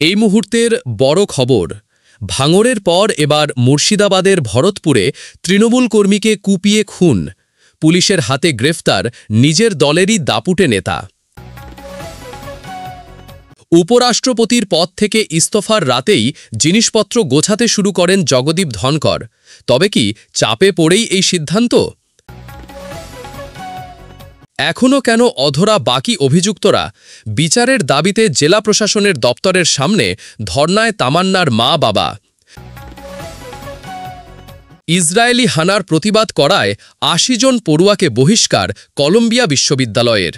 এই মুহূর্তের বড় খবর, ভাঙড়ের পর এবার মুর্শিদাবাদের ভরতপুরে তৃণমূল কর্মীকে কুপিয়ে খুন, পুলিশের হাতে গ্রেফতার নিজের দলেরই দাপুটে নেতা। উপরাষ্ট্রপতির পদ থেকে ইস্তফার রাতেই জিনিসপত্র গোছাতে শুরু করেন জগদীপ ধনকর। তবে কি চাপে পড়েই এই সিদ্ধান্ত? এখনও কেন অধরা বাকি অভিযুক্তরা? বিচারের দাবিতে জেলা প্রশাসনের দপ্তরের সামনে ধর্নায় তামান্নার মা বাবা। ইসরায়েলি হানার প্রতিবাদ করায় ৮০ জন পড়ুয়াকে বহিষ্কার কলম্বিয়া বিশ্ববিদ্যালয়ের।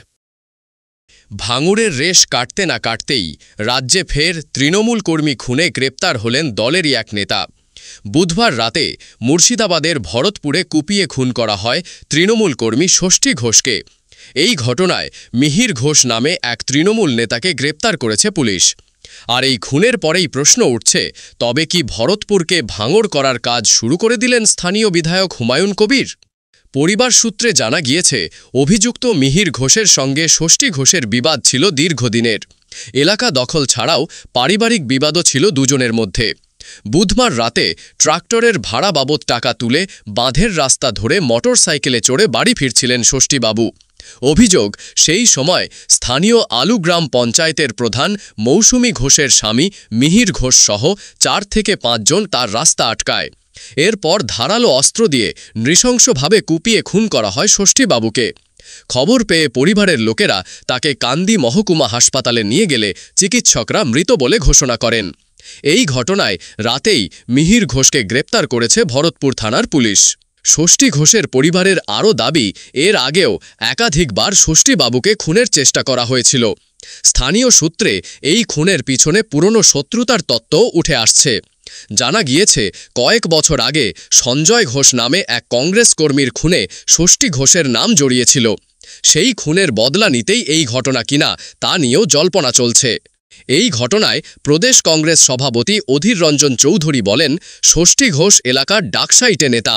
ভাঙড়ের রেশ কাটতে না কাটতেই রাজ্যে ফের তৃণমূল কর্মী খুনে গ্রেপ্তার হলেন দলেরই এক নেতা। বুধবার রাতে মুর্শিদাবাদের ভরতপুরে কুপিয়ে খুন করা হয় তৃণমূল কর্মী ষষ্ঠী ঘোষকে। এই ঘটনায় মিহির ঘোষ নামে এক তৃণমূল নেতাকে গ্রেপ্তার করেছে পুলিশ। আর এই খুনের পরেই প্রশ্ন উঠছে, তবে কি ভরতপুরকে ভাঙড় করার কাজ শুরু করে দিলেন স্থানীয় বিধায়ক হুমায়ুন কবির? পরিবার সূত্রে জানা গিয়েছে, অভিযুক্ত মিহির ঘোষের সঙ্গে ষষ্ঠী ঘোষের বিবাদ ছিল দীর্ঘদিনের। এলাকা দখল ছাড়াও পারিবারিক বিবাদও ছিল দুজনের মধ্যে। বুধবার রাতে ট্রাক্টরের ভাড়া বাবদ টাকা তুলে বাঁধের রাস্তা ধরে মোটরসাইকেলে চড়ে বাড়ি ফিরছিলেন ষষ্ঠীবাবু। অভিযোগ, সেই সময় স্থানীয় আলু গ্রাম পঞ্চায়েতের প্রধান মৌসুমী ঘোষের স্বামী মিহির ঘোষ সহ ৪ থেকে ৫ জন তার রাস্তা আটকায়। এরপর ধারালো অস্ত্র দিয়ে নৃশংসভাবে কুপিয়ে খুন করা হয় ষষ্ঠীবাবুকে। খবর পেয়ে পরিবারের লোকেরা তাকে কান্দি মহকুমা হাসপাতালে নিয়ে গেলে চিকিৎসকরা মৃত বলে ঘোষণা করেন। এই ঘটনায় রাতেই মিহির ঘোষকে গ্রেপ্তার করেছে ভরতপুর থানার পুলিশ। ষষ্ঠী ঘোষের পরিবারের আরও দাবি, এর আগেও একাধিকবার ষষ্ঠীবাবুকে খুনের চেষ্টা করা হয়েছিল। স্থানীয় সূত্রে এই খুনের পিছনে পুরনো শত্রুতার তত্ত্বও উঠে আসছে। জানা গিয়েছে, কয়েক বছর আগে সঞ্জয় ঘোষ নামে এক কংগ্রেস কর্মীর খুনে ষষ্ঠী ঘোষের নাম জড়িয়েছিল। সেই খুনের বদলা নিতেই এই ঘটনা কিনা তা নিয়েও জল্পনা চলছে। এই ঘটনায় প্রদেশ কংগ্রেস সভাপতি অধীর রঞ্জন চৌধুরী বলেন, ষষ্ঠী ঘোষ এলাকার ডাকসাইটে নেতা।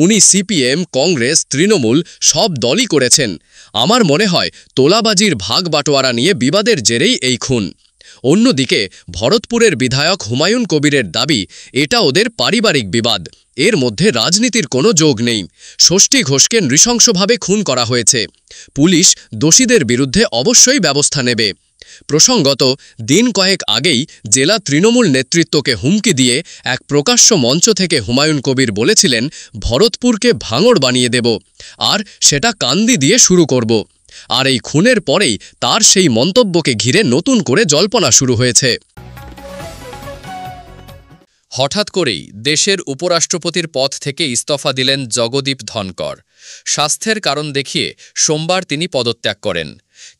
উনি সিপিএম, কংগ্রেস, তৃণমূল সব দলই করেছেন। আমার মনে হয় তোলাবাজির ভাগ বাটোয়ারা নিয়ে বিবাদের জেরেই এই খুন। অন্যদিকে ভরতপুরের বিধায়ক হুমায়ুন কবিরের দাবি, এটা ওদের পারিবারিক বিবাদ, এর মধ্যে রাজনীতির কোনো যোগ নেই। ষষ্ঠী ঘোষকে নৃশংসভাবে খুন করা হয়েছে। পুলিশ দোষীদের বিরুদ্ধে অবশ্যই ব্যবস্থা নেবে। প্রসঙ্গত, দিন কয়েক আগেই জেলা তৃণমূল নেতৃত্বকে হুমকি দিয়ে এক প্রকাশ্য মঞ্চ থেকে হুমায়ুন কবির বলেছিলেন, ভরতপুরকে ভাঙড় বানিয়ে দেব, আর সেটা কান্দি দিয়ে শুরু করব। আর এই খুনের পরেই তার সেই মন্তব্যকে ঘিরে নতুন করে জল্পনা শুরু হয়েছে। হঠাৎ করেই দেশের উপরাষ্ট্রপতির পদ থেকে ইস্তফা দিলেন জগদীপ ধনকর। স্বাস্থ্যের কারণ দেখিয়ে সোমবার তিনি পদত্যাগ করেন।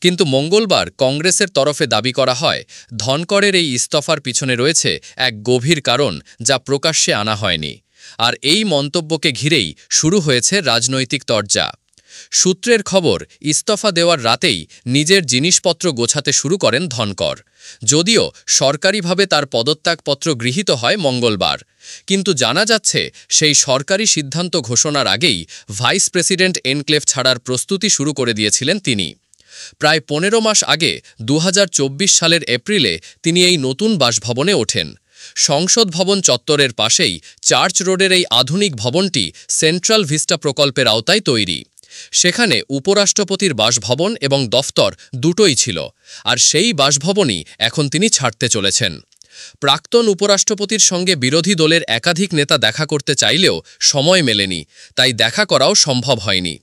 কিন্তু মঙ্গলবার কংগ্রেসের তরফে দাবি করা হয়, ধনকরের এই ইস্তফার পিছনে রয়েছে এক গভীর কারণ, যা প্রকাশ্যে আনা হয়নি। আর এই মন্তব্যকে ঘিরেই শুরু হয়েছে রাজনৈতিক তরজা। সূত্রের খবর, ইস্তফা দেওয়ার রাতেই নিজের জিনিসপত্র গোছাতে শুরু করেন ধনকর। যদিও সরকারিভাবে তার পদত্যাগপত্র গৃহীত হয় মঙ্গলবার, কিন্তু জানা যাচ্ছে সেই সরকারি সিদ্ধান্ত ঘোষণার আগেই ভাইস প্রেসিডেন্ট এনক্লেভ ছাড়ার প্রস্তুতি শুরু করে দিয়েছিলেন তিনি। প্রায় ১৫ মাস আগে ২০২৪ সালের এপ্রিলে তিনি এই নতুন বাসভবনে ওঠেন। সংসদ ভবন চত্বরের পাশেই চার্চ রোডের এই আধুনিক ভবনটি সেন্ট্রাল ভিস্টা প্রকল্পের আওতায় তৈরি। সেখানে উপরাষ্ট্রপতির বাসভবন এবং দফতর দুটোই ছিল, আর সেই বাসভবনই এখন তিনি ছাড়তে চলেছেন। প্রাক্তন উপরাষ্ট্রপতির সঙ্গে বিরোধী দলের একাধিক নেতা দেখা করতে চাইলেও সময় মেলেনি, তাই দেখা করাও সম্ভব হয়নি।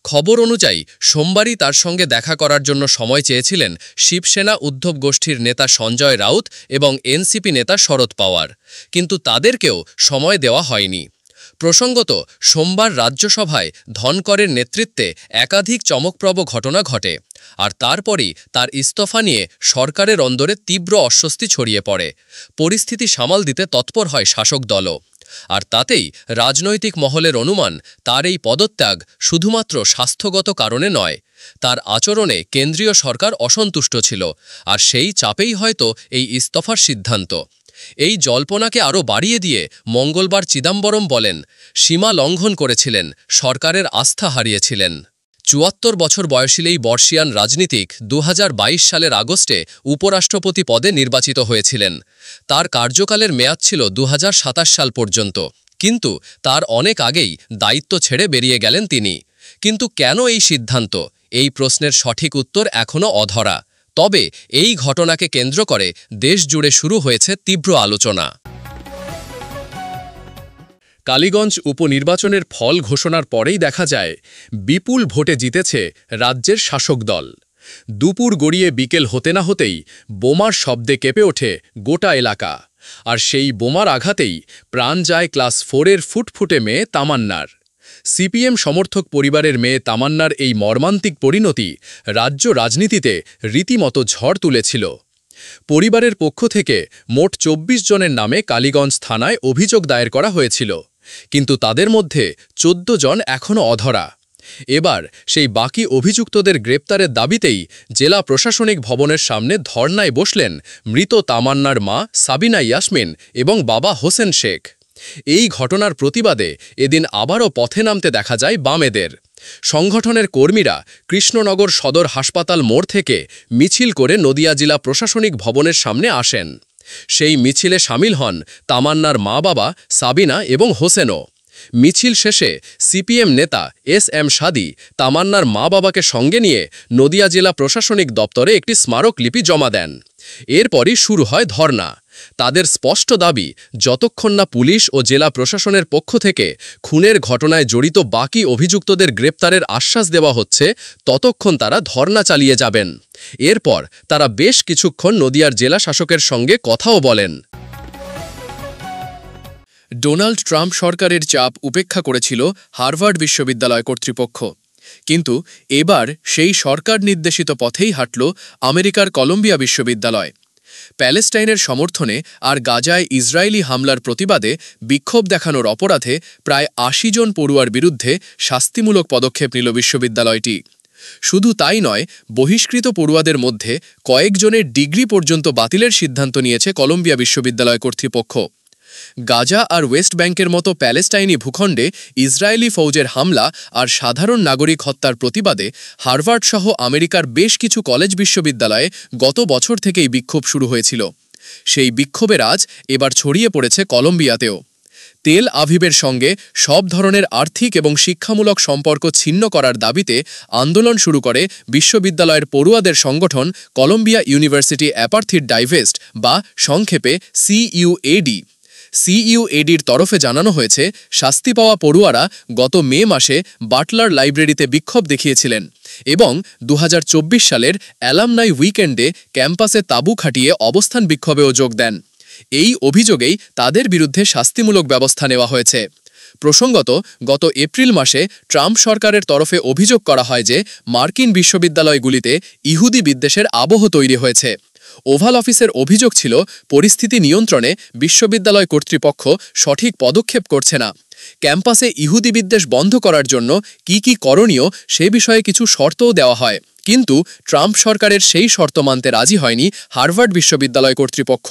খবর অনুযায়ী সোমবারই তার সঙ্গে দেখা করার জন্য সময় চেয়েছিলেন শিবসেনা উদ্ধব গোষ্ঠীর নেতা সঞ্জয় রাউত এবং এনসিপি নেতা শরদ পাওয়ার, কিন্তু তাদেরকেও সময় দেওয়া হয়নি। প্রসঙ্গত, সোমবার রাজ্যসভায় ধনকরের নেতৃত্বে একাধিক চমকপ্রদ ঘটনা ঘটে, আর তারপরই তার ইস্তফা নিয়ে সরকারের অন্দরে তীব্র অস্বস্তি ছড়িয়ে পড়ে। পরিস্থিতি সামাল দিতে তৎপর হয় শাসক দলও। আর তাতেই রাজনৈতিক মহলের অনুমান, তার এই পদত্যাগ শুধুমাত্র স্বাস্থ্যগত কারণে নয়, তার আচরণে কেন্দ্রীয় সরকার অসন্তুষ্ট ছিল, আর সেই চাপেই হয়তো এই ইস্তফার সিদ্ধান্ত। এই জল্পনাকে আরও বাড়িয়ে দিয়ে মঙ্গলবার চিদম্বরম বলেন, সীমা লঙ্ঘন করেছিলেন, সরকারের আস্থা হারিয়েছিলেন। ৭৪ বছর বয়সীলেই বর্ষিয়ান রাজনীতিক ২০২২ সালের আগস্টে উপরাষ্ট্রপতি পদে নির্বাচিত হয়েছিলেন। তার কার্যকালের মেয়াদ ছিল ২০২৭ সাল পর্যন্ত, কিন্তু তার অনেক আগেই দায়িত্ব ছেড়ে বেরিয়ে গেলেন তিনি। কিন্তু কেন এই সিদ্ধান্ত? এই প্রশ্নের সঠিক উত্তর এখনও অধরা। তবে এই ঘটনাকে কেন্দ্র করে দেশ জুড়ে শুরু হয়েছে তীব্র আলোচনা। কালীগঞ্জ উপনির্বাচনের ফল ঘোষণার পরেই দেখা যায় বিপুল ভোটে জিতেছে রাজ্যের শাসক দল। দুপুর গড়িয়ে বিকেল হতে না হতেই বোমার শব্দে কেঁপে ওঠে গোটা এলাকা। আর সেই বোমার আঘাতেই প্রাণ যায় ক্লাস 4-এর ফুটফুটে মেয়ে তামান্নার। সিপিএম সমর্থক পরিবারের মেয়ে তামান্নার এই মর্মান্তিক পরিণতি রাজ্য রাজনীতিতে রীতিমতো ঝড় তুলেছিল। পরিবারের পক্ষ থেকে মোট ২৪ জনের নামে কালীগঞ্জ থানায় অভিযোগ দায়ের করা হয়েছিল, কিন্তু তাদের মধ্যে ১৪ জন এখনও অধরা। এবার সেই বাকি অভিযুক্তদের গ্রেপ্তারের দাবিতেই জেলা প্রশাসনিক ভবনের সামনে ধর্নায় বসলেন মৃত তামান্নার মা সাবিনা ইয়াসমিন এবং বাবা হোসেন শেখ। এই ঘটনার প্রতিবাদে এদিন আবারও পথে নামতে দেখা যায় বামেদের। সংগঠনের কর্মীরা কৃষ্ণনগর সদর হাসপাতাল মোড় থেকে মিছিল করে নদিয়া জেলা প্রশাসনিক ভবনের সামনে আসেন। সেই মিছিলে সামিল হন তামান্নার মা বাবা সাবিনা এবং হোসেনও। মিছিল শেষে সিপিএম নেতা এস.এম. সাদি তামান্নার মা বাবাকে সঙ্গে নিয়ে নদিয়া জেলা প্রশাসনিক দপ্তরে একটি স্মারকলিপি জমা দেন। এরপরই শুরু হয় ধর্না। তাদের স্পষ্ট দাবি, যতক্ষণ না পুলিশ ও জেলা প্রশাসনের পক্ষ থেকে খুনের ঘটনায় জড়িত বাকি অভিযুক্তদের গ্রেপ্তারের আশ্বাস দেওয়া হচ্ছে, ততক্ষণ তারা ধর্না চালিয়ে যাবেন। এরপর তারা বেশ কিছুক্ষণ নদিয়ার জেলা শাসকের সঙ্গে কথাও বলেন। ডোনাল্ড ট্রাম্প সরকারের চাপ উপেক্ষা করেছিল হার্ভার্ড বিশ্ববিদ্যালয় কর্তৃপক্ষ, কিন্তু এবার সেই সরকার নির্দেশিত পথেই হাঁটল আমেরিকার কলম্বিয়া বিশ্ববিদ্যালয়। প্যালেস্টাইনের সমর্থনে আর গাজায় ইসরায়েলি হামলার প্রতিবাদে বিক্ষোভ দেখানোর অপরাধে প্রায় ৮০ জন পড়ুয়ার বিরুদ্ধে শাস্তিমূলক পদক্ষেপ নিল বিশ্ববিদ্যালয়টি। শুধু তাই নয়, বহিষ্কৃত পড়ুয়াদের মধ্যে কয়েকজনের ডিগ্রি পর্যন্ত বাতিলের সিদ্ধান্ত নিয়েছে কলম্বিয়া বিশ্ববিদ্যালয় কর্তৃপক্ষ। গাজা আর ওয়েস্ট ব্যাংকের মতো প্যালেস্টাইনি ভূখণ্ডে ইসরায়েলি ফৌজের হামলা আর সাধারণ নাগরিক হত্যার প্রতিবাদে হার্ভার্ড সহ আমেরিকার বেশ কিছু কলেজ বিশ্ববিদ্যালয়ে গত বছর থেকেই বিক্ষোভ শুরু হয়েছিল। সেই বিক্ষোভের আজ এবার ছড়িয়ে পড়েছে কলম্বিয়াতেও। তেল আভিবের সঙ্গে সব ধরনের আর্থিক এবং শিক্ষামূলক সম্পর্ক ছিন্ন করার দাবিতে আন্দোলন শুরু করে বিশ্ববিদ্যালয়ের পড়ুয়াদের সংগঠন কলম্বিয়া ইউনিভার্সিটি অ্যাপার্থিড ডাইভেস্ট বা সংক্ষেপে CUAD। CUADর তরফে জানানো হয়েছে, শাস্তি পাওয়া পড়ুয়ারা গত মে মাসে বাটলার লাইব্রেরিতে বিক্ষোভ দেখিয়েছিলেন এবং ২০২৪ সালের অ্যালামনাই উইকেন্ডে ক্যাম্পাসে তাঁবু খাটিয়ে অবস্থান বিক্ষোভেও যোগ দেন। এই অভিযোগেই তাদের বিরুদ্ধে শাস্তিমূলক ব্যবস্থা নেওয়া হয়েছে। প্রসঙ্গত, গত এপ্রিল মাসে ট্রাম্প সরকারের তরফে অভিযোগ করা হয় যে মার্কিন বিশ্ববিদ্যালয়গুলিতে ইহুদি বিদ্বেষের আবহ তৈরি হয়েছে। ওভাল অফিসের অভিযোগ ছিল, পরিস্থিতি নিয়ন্ত্রণে বিশ্ববিদ্যালয় কর্তৃপক্ষ সঠিক পদক্ষেপ করছে না। ক্যাম্পাসে ইহুদি বিদ্বেষ বন্ধ করার জন্য কি করণীয় সে বিষয়ে কিছু শর্তও দেওয়া হয়, কিন্তু ট্রাম্প সরকারের সেই শর্ত মানতে রাজি হয়নি হার্ভার্ড বিশ্ববিদ্যালয় কর্তৃপক্ষ।